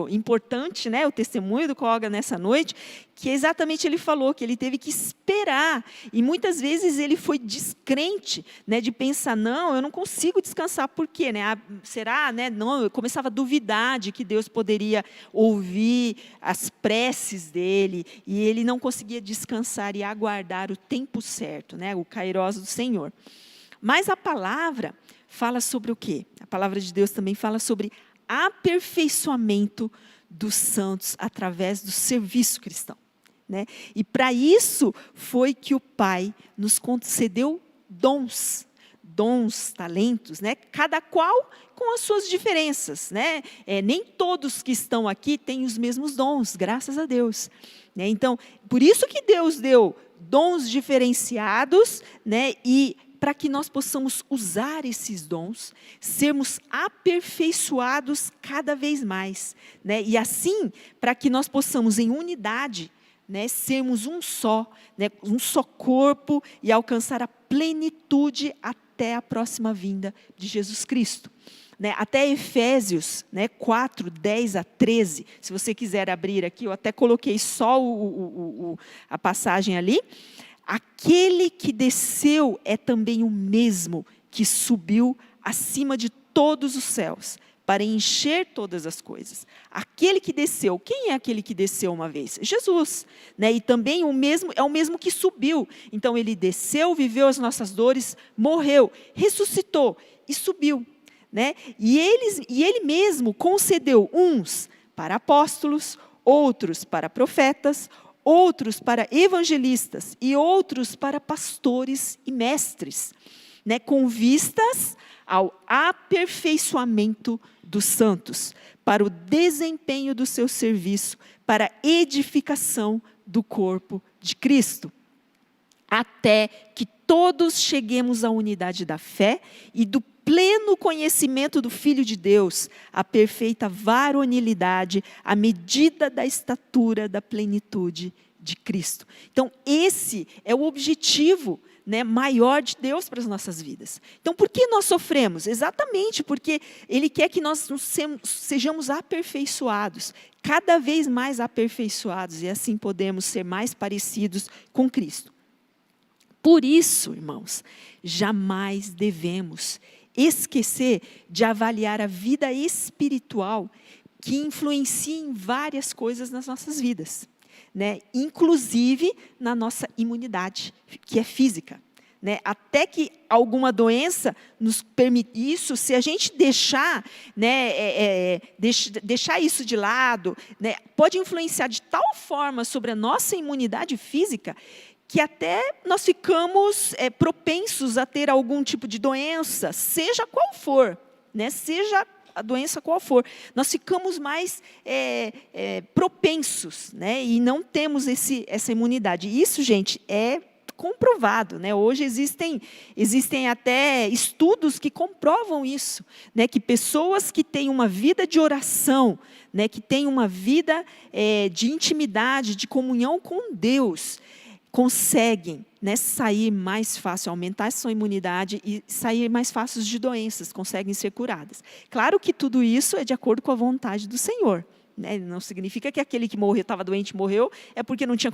importante, né, o testemunho do Koga nessa noite, que exatamente ele falou que ele teve que esperar, e muitas vezes ele foi descrente, né, de pensar, não, eu não consigo descansar, por quê? Né? Será? Né? Não, eu começava a duvidar de que Deus poderia ouvir as preces dele, e ele não conseguia descansar e aguardar o tempo certo, né, o Kairos do Senhor. Mas a palavra fala sobre o quê? A palavra de Deus também fala sobre aperfeiçoamento dos santos através do serviço cristão. Né? E para isso foi que o Pai nos concedeu dons, talentos, né? Cada qual com as suas diferenças. Né? Nem todos que estão aqui têm os mesmos dons, graças a Deus. Né? Então, por isso que Deus deu dons diferenciados, né? E para que nós possamos usar esses dons, sermos aperfeiçoados cada vez mais. Né? E assim, para que nós possamos, em unidade, né, sermos um só corpo e alcançar a plenitude até a próxima vinda de Jesus Cristo. Né? Até Efésios, né, 4, 10 a 13, se você quiser abrir aqui, eu até coloquei só a passagem ali. Aquele que desceu é também o mesmo que subiu acima de todos os céus, para encher todas as coisas. Aquele que desceu, quem é aquele que desceu uma vez? Jesus. Né? E também é o mesmo que subiu. Então, ele desceu, viveu as nossas dores, morreu, ressuscitou e subiu. Né? E ele mesmo concedeu uns para apóstolos, outros para profetas, outros para evangelistas e outros para pastores e mestres, né, com vistas ao aperfeiçoamento dos santos, para o desempenho do seu serviço, para a edificação do corpo de Cristo, até que todos cheguemos à unidade da fé e do pleno conhecimento do Filho de Deus, a perfeita varonilidade, à medida da estatura da plenitude de Cristo. Então, esse é o objetivo, né, maior de Deus para as nossas vidas. Então, por que nós sofremos? Exatamente porque Ele quer que nós sejamos aperfeiçoados, cada vez mais aperfeiçoados, e assim podemos ser mais parecidos com Cristo. Por isso, irmãos, jamais devemos esquecer de avaliar a vida espiritual que influencia em várias coisas nas nossas vidas, né? Inclusive na nossa imunidade, que é física, né? Até que alguma doença nos permite isso, se a gente deixar, né, deixar isso de lado, né, pode influenciar de tal forma sobre a nossa imunidade física que até nós ficamos propensos a ter algum tipo de doença, seja qual for, né, seja a doença qual for, nós ficamos mais propensos, né, e não temos essa imunidade. Isso, gente, é comprovado, né? Hoje existem até estudos que comprovam isso, né? Que pessoas que têm uma vida de oração, né? Que têm uma vida de intimidade, de comunhão com Deus, conseguem, né, sair mais fácil, aumentar a sua imunidade e sair mais fáceis de doenças, conseguem ser curadas. Claro que tudo isso é de acordo com a vontade do Senhor, né? Não significa que aquele que morreu, estava doente, morreu, é porque não tinha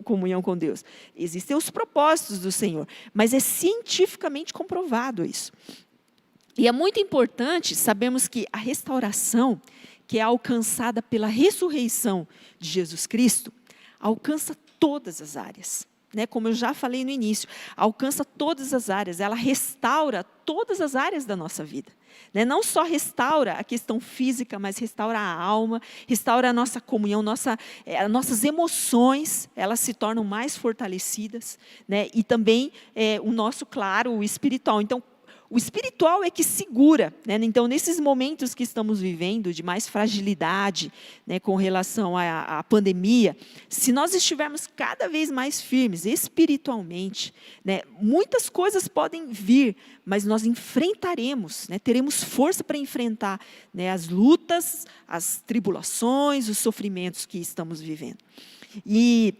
comunhão com Deus. Existem os propósitos do Senhor, mas é cientificamente comprovado isso. E é muito importante sabermos que a restauração, que é alcançada pela ressurreição de Jesus Cristo, alcança todas as áreas, né? Como eu já falei no início, alcança todas as áreas, ela restaura todas as áreas da nossa vida, né? Não só restaura a questão física, mas restaura a alma, restaura a nossa comunhão, nossas emoções, elas se tornam mais fortalecidas, né? E também o nosso, claro, o espiritual. Então, o espiritual é que segura, né? Então, nesses momentos que estamos vivendo de mais fragilidade, né, com relação à pandemia, se nós estivermos cada vez mais firmes espiritualmente, né, muitas coisas podem vir, mas nós enfrentaremos, né, teremos força para enfrentar, né, as lutas, as tribulações, os sofrimentos que estamos vivendo. E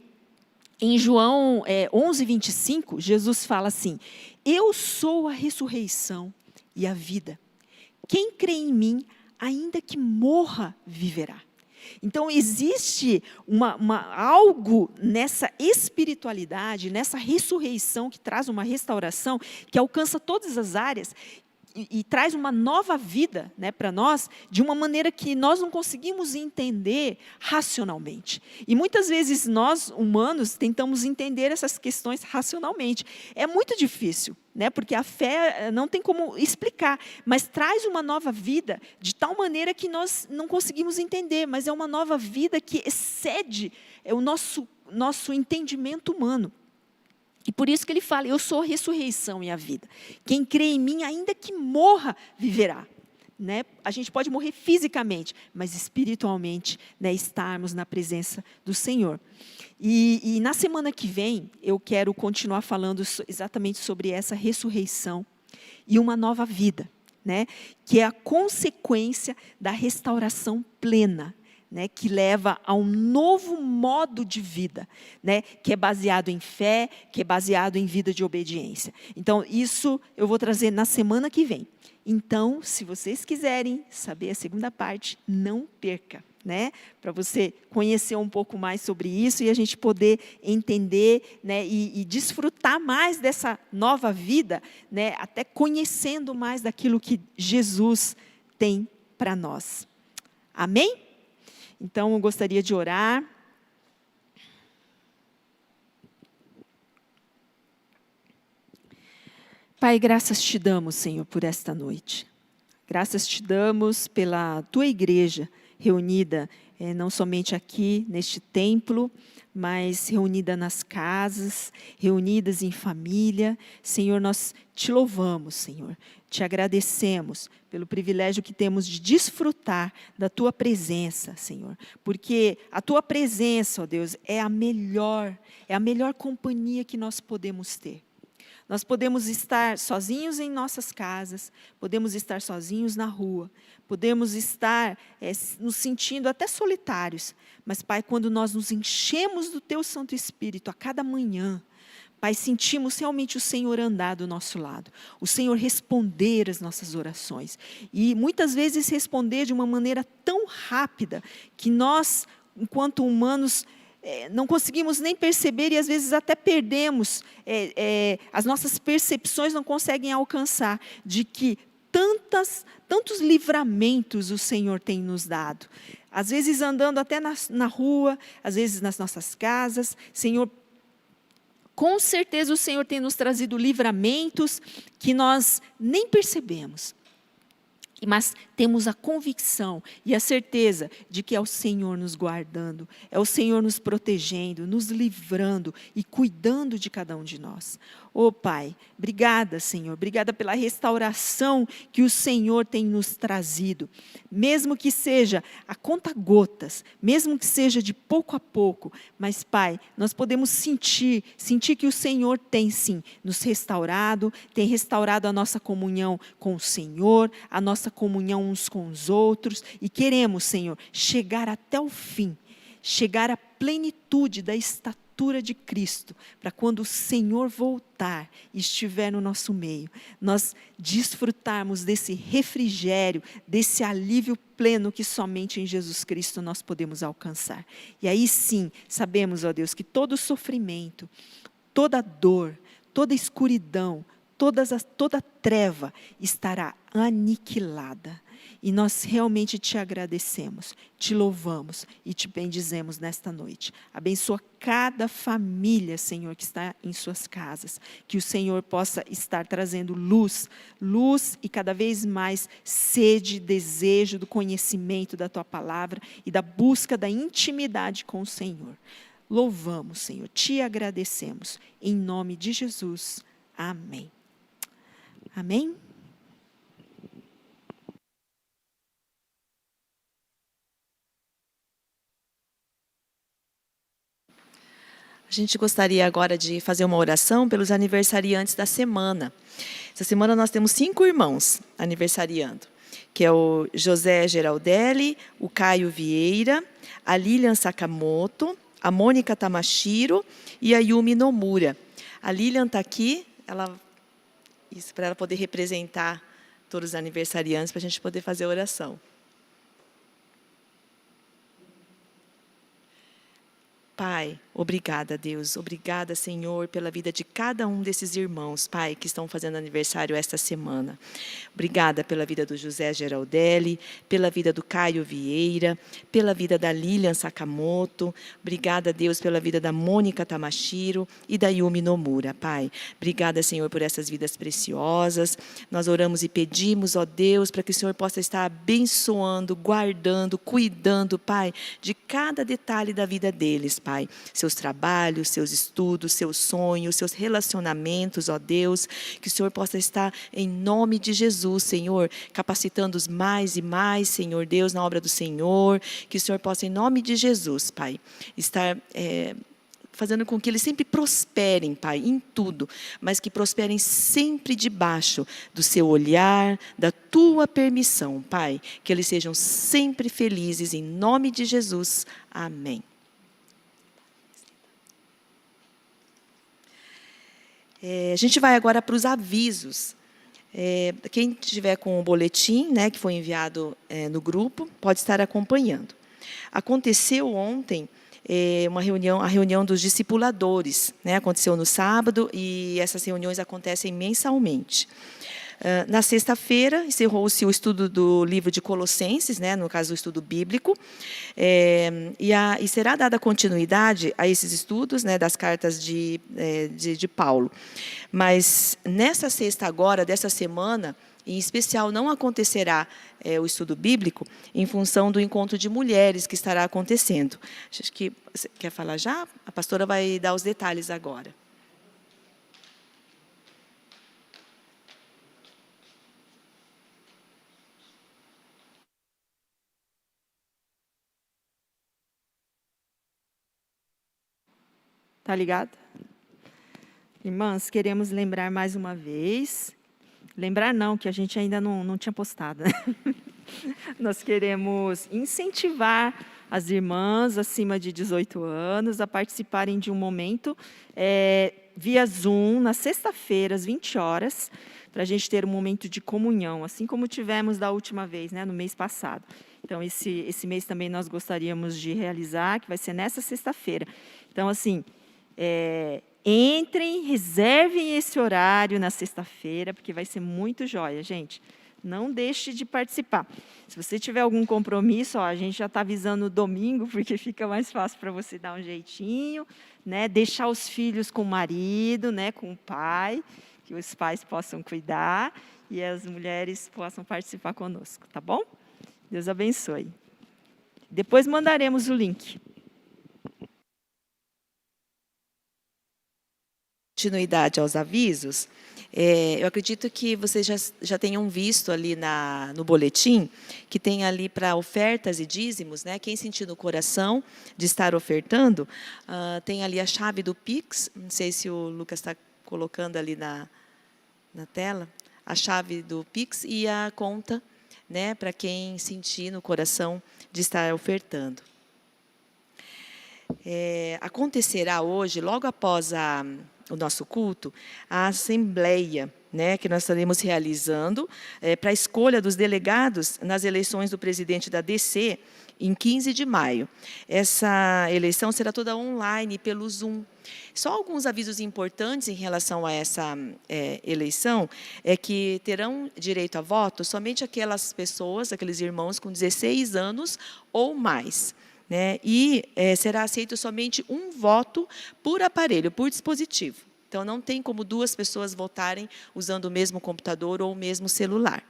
em João 11:25, Jesus fala assim: eu sou a ressurreição e a vida. Quem crê em mim, ainda que morra, viverá. Então, existe algo nessa espiritualidade, nessa ressurreição que traz uma restauração, que alcança todas as áreas, e traz uma nova vida, né, para nós, de uma maneira que nós não conseguimos entender racionalmente. E muitas vezes nós, humanos, tentamos entender essas questões racionalmente. É muito difícil, né, porque a fé não tem como explicar, mas traz uma nova vida de tal maneira que nós não conseguimos entender, mas é uma nova vida que excede o nosso entendimento humano. E por isso que ele fala, eu sou a ressurreição e a vida. Quem crê em mim, ainda que morra, viverá. Né? A gente pode morrer fisicamente, mas espiritualmente, né, estarmos na presença do Senhor. E na semana que vem, eu quero continuar falando exatamente sobre essa ressurreição e uma nova vida, né, que é a consequência da restauração plena, né, que leva a um novo modo de vida, né, que é baseado em fé, que é baseado em vida de obediência. Então, isso eu vou trazer na semana que vem. Então, se vocês quiserem saber a segunda parte, não perca, né, para você conhecer um pouco mais sobre isso e a gente poder entender, né, e desfrutar mais dessa nova vida, né, até conhecendo mais daquilo que Jesus tem para nós. Amém? Então, eu gostaria de orar. Pai, graças te damos, Senhor, por esta noite. Graças te damos pela tua igreja reunida, não somente aqui neste templo, mas reunida nas casas, reunidas em família. Senhor, nós te louvamos, Senhor. Te agradecemos pelo privilégio que temos de desfrutar da tua presença, Senhor. Porque a tua presença, ó Deus, é a melhor companhia que nós podemos ter. Nós podemos estar sozinhos em nossas casas, podemos estar sozinhos na rua, podemos estar nos sentindo até solitários. Mas, Pai, quando nós nos enchemos do Teu Santo Espírito a cada manhã, Pai, sentimos realmente o Senhor andar do nosso lado, o Senhor responder as nossas orações. E muitas vezes responder de uma maneira tão rápida que nós, enquanto humanos, não conseguimos nem perceber e às vezes até perdemos, as nossas percepções não conseguem alcançar de que tantos livramentos o Senhor tem nos dado. Às vezes andando até na rua, às vezes nas nossas casas, Senhor, com certeza o Senhor tem nos trazido livramentos que nós nem percebemos. Mas temos a convicção e a certeza de que é o Senhor nos guardando, é o Senhor nos protegendo, nos livrando e cuidando de cada um de nós. Oh Pai, obrigada, Senhor, obrigada pela restauração que o Senhor tem nos trazido. Mesmo que seja a conta-gotas, mesmo que seja de pouco a pouco, mas Pai, nós podemos sentir que o Senhor tem sim nos restaurado, tem restaurado a nossa comunhão com o Senhor, a nossa comunhão uns com os outros, e queremos, Senhor, chegar até o fim, chegar à plenitude da estatura de Cristo, para quando o Senhor voltar e estiver no nosso meio, nós desfrutarmos desse refrigério, desse alívio pleno que somente em Jesus Cristo nós podemos alcançar. E aí sim, sabemos, ó Deus, que todo sofrimento, toda dor, toda escuridão, toda treva estará aniquilada. E nós realmente te agradecemos, te louvamos e te bendizemos nesta noite. Abençoa cada família, Senhor, que está em suas casas. Que o Senhor possa estar trazendo luz e cada vez mais sede, desejo do conhecimento da Tua palavra e da busca da intimidade com o Senhor. Louvamos, Senhor, te agradecemos. Em nome de Jesus. Amém. Amém? A gente gostaria agora de fazer uma oração pelos aniversariantes da semana. Essa semana nós temos 5 irmãos aniversariando, que é o José Geraldelli, o Caio Vieira, a Lilian Sakamoto, a Mônica Tamashiro e a Yumi Nomura. A Lilian está aqui, para ela poder representar todos os aniversariantes, para a gente poder fazer a oração. Pai, obrigada, Deus. Obrigada, Senhor, pela vida de cada um desses irmãos, Pai, que estão fazendo aniversário esta semana. Obrigada pela vida do José Geraldelli, pela vida do Caio Vieira, pela vida da Lilian Sakamoto. Obrigada, Deus, pela vida da Mônica Tamashiro e da Yumi Nomura, Pai. Obrigada, Senhor, por essas vidas preciosas. Nós oramos e pedimos, ó Deus, para que o Senhor possa estar abençoando, guardando, cuidando, Pai, de cada detalhe da vida deles, Pai. Seus trabalhos, seus estudos, seus sonhos, seus relacionamentos, ó Deus. Que o Senhor possa estar, em nome de Jesus, Senhor, capacitando-os mais e mais, Senhor Deus, na obra do Senhor. Que o Senhor possa, em nome de Jesus, Pai, estar fazendo com que eles sempre prosperem, Pai, em tudo, mas que prosperem sempre debaixo do seu olhar, da Tua permissão, Pai. Que eles sejam sempre felizes, em nome de Jesus. Amém. A gente vai agora para os avisos. Quem tiver com o boletim, né, que foi enviado no grupo, pode estar acompanhando. Aconteceu ontem a reunião dos discipuladores, né, aconteceu no sábado e essas reuniões acontecem mensalmente. Na sexta-feira, encerrou-se o estudo do livro de Colossenses, né, no caso, o estudo bíblico, e será dada continuidade a esses estudos, né, das cartas de Paulo. Mas, nessa sexta agora, dessa semana, em especial, não acontecerá o estudo bíblico em função do encontro de mulheres que estará acontecendo. Acho que você quer falar já? A pastora vai dar os detalhes agora. Tá ligado? Irmãs, queremos lembrar mais uma vez, lembrar não, que a gente ainda não tinha postado, né? Nós queremos incentivar as irmãs acima de 18 anos a participarem de um momento via Zoom, na sexta-feira, às 20 horas, para a gente ter um momento de comunhão, assim como tivemos da última vez, né, no mês passado. Então, esse mês também nós gostaríamos de realizar, que vai ser nessa sexta-feira. Então, assim, entrem, reservem esse horário na sexta-feira, porque vai ser muito jóia, gente. Não deixe de participar. Se você tiver algum compromisso, a gente já está avisando o domingo, porque fica mais fácil para você dar um jeitinho, né? Deixar os filhos com o marido, né? Com o pai, que os pais possam cuidar e as mulheres possam participar conosco, tá bom? Deus abençoe. Depois mandaremos o link. Continuidade aos avisos, eu acredito que vocês já tenham visto ali no boletim, que tem ali para ofertas e dízimos, né? Quem sentir no coração de estar ofertando, tem ali a chave do Pix, não sei se o Lucas está colocando ali na tela, a chave do Pix e a conta, né? Para quem sentir no coração de estar ofertando. Acontecerá hoje, logo após o nosso culto, a assembleia, né, que nós estaremos realizando para a escolha dos delegados nas eleições do presidente da DC, em 15 de maio. Essa eleição será toda online, pelo Zoom. Só alguns avisos importantes em relação a essa eleição é que terão direito a voto somente aquelas pessoas, aqueles irmãos com 16 anos ou mais. Né? E será aceito somente um voto por aparelho, por dispositivo. Então, não tem como duas pessoas votarem usando o mesmo computador ou o mesmo celular.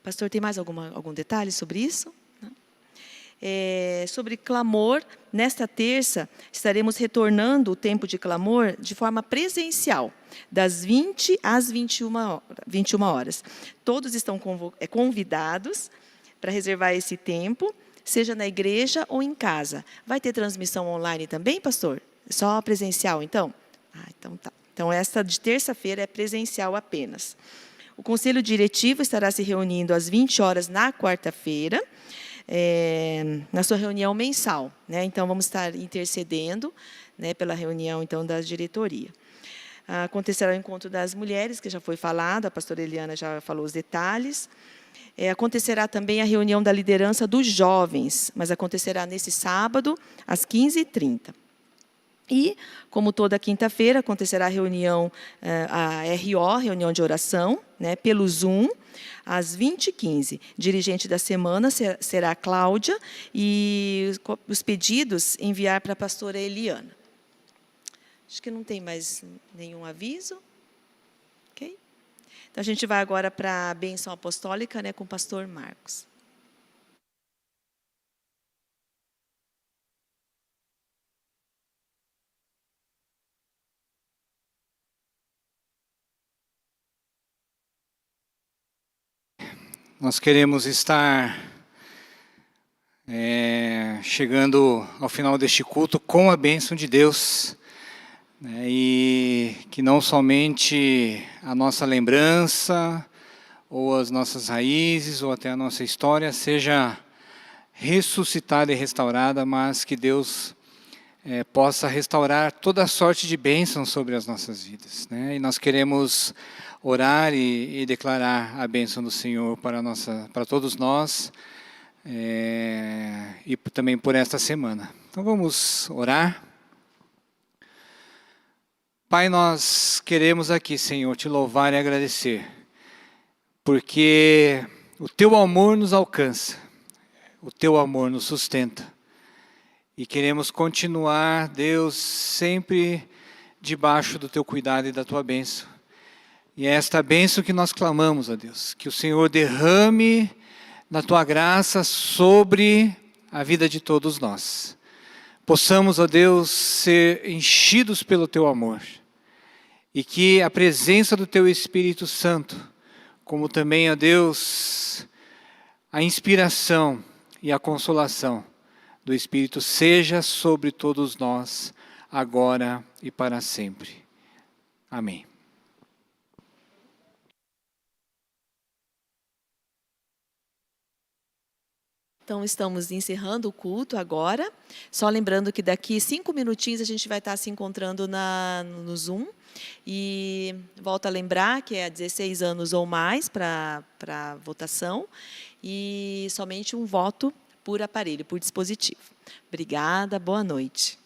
Pastor, tem mais algum detalhe sobre isso? Não? Sobre clamor, nesta terça, estaremos retornando o tempo de clamor de forma presencial, das 20 às 21 horas. Todos estão convidados para reservar esse tempo, seja na igreja ou em casa. Vai ter transmissão online também, pastor? Só presencial, então? Então tá. Então, esta de terça-feira é presencial apenas. O Conselho Diretivo estará se reunindo às 20 horas na quarta-feira, na sua reunião mensal. Né? Então, vamos estar intercedendo, né, pela reunião então, da diretoria. Acontecerá o encontro das mulheres, que já foi falado, a pastora Eliana já falou os detalhes. Acontecerá também a reunião da liderança dos jovens, mas acontecerá nesse sábado, às 15h30. E, como toda quinta-feira, acontecerá a reunião, a RO, reunião de oração, né, pelo Zoom, às 20h15. Dirigente da semana será a Cláudia, e os pedidos enviar para a pastora Eliana. Acho que não tem mais nenhum aviso. Ok? Então, a gente vai agora para a bênção apostólica, né, com o pastor Marcos. Nós queremos estar chegando ao final deste culto com a bênção de Deus, né, e que não somente a nossa lembrança, ou as nossas raízes, ou até a nossa história seja ressuscitada e restaurada, mas que Deus possa restaurar toda sorte de bênçãos sobre as nossas vidas. Né? E nós queremos orar e declarar a bênção do Senhor para todos nós, e também por esta semana. Então vamos orar. Pai, nós queremos aqui, Senhor, te louvar e agradecer, porque o teu amor nos alcança, o teu amor nos sustenta, e queremos continuar, Deus, sempre debaixo do teu cuidado e da tua bênção. E é esta bênção que nós clamamos, ó Deus, que o Senhor derrame na tua graça sobre a vida de todos nós. Possamos, ó Deus, ser enchidos pelo teu amor, e que a presença do teu Espírito Santo, como também, ó Deus, a inspiração e a consolação do Espírito seja sobre todos nós, agora e para sempre. Amém. Então, estamos encerrando o culto agora. Só lembrando que daqui 5 minutinhos a gente vai estar se encontrando no Zoom. E volto a lembrar que é 16 anos ou mais para votação. E somente um voto por aparelho, por dispositivo. Obrigada, boa noite.